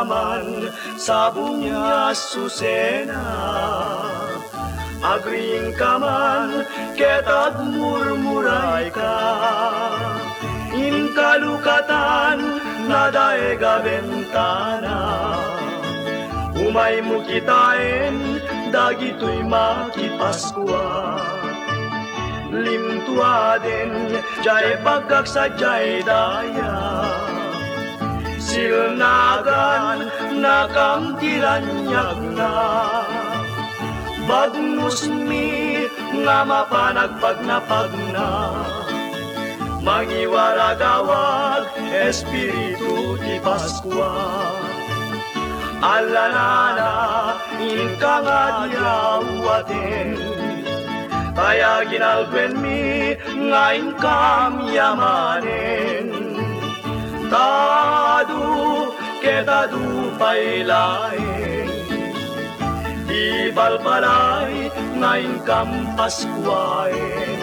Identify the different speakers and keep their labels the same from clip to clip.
Speaker 1: kaman sa bunya susena. Agring kaman ketag murmuray ka, in kalukatan na daega bentana. Umay mo kitain, dagito'y makipaskwa. Limtua din, jay bagak sa jay daya. Silnagan, nakamtiranyag na. Bagnus mi, nga mapanagpag na pagna. Mangiwaragawag, Espiritu di Paskwa. Alanana, inka nga diyawatin. Kaya ginalgwen mi, nga inkam yamanin. Tadu, ketadu pailain. Di balbalay, nga inkam paskwain.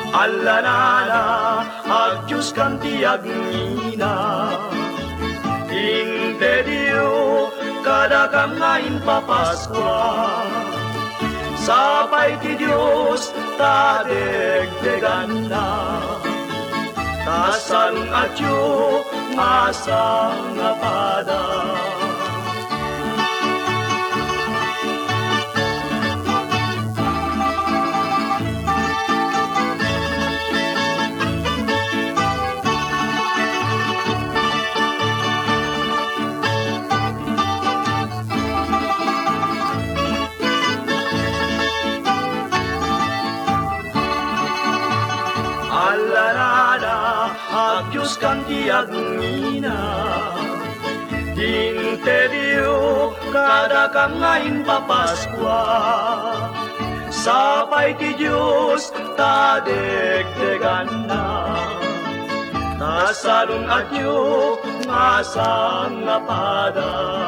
Speaker 1: Alanana, agyus kan tiyag nina. Inte Dio, kada kang ngayon papaskwa. Sapay ti Diyos, tadegdegan na. Tasan at yu, asang apada. Alanana, agyus kan tiyag nina. Inte Dio, kada kang ngayon papaskwa. Sapay ti Diyos, tadegdegan na. Tasalun at yu, ngasang napada.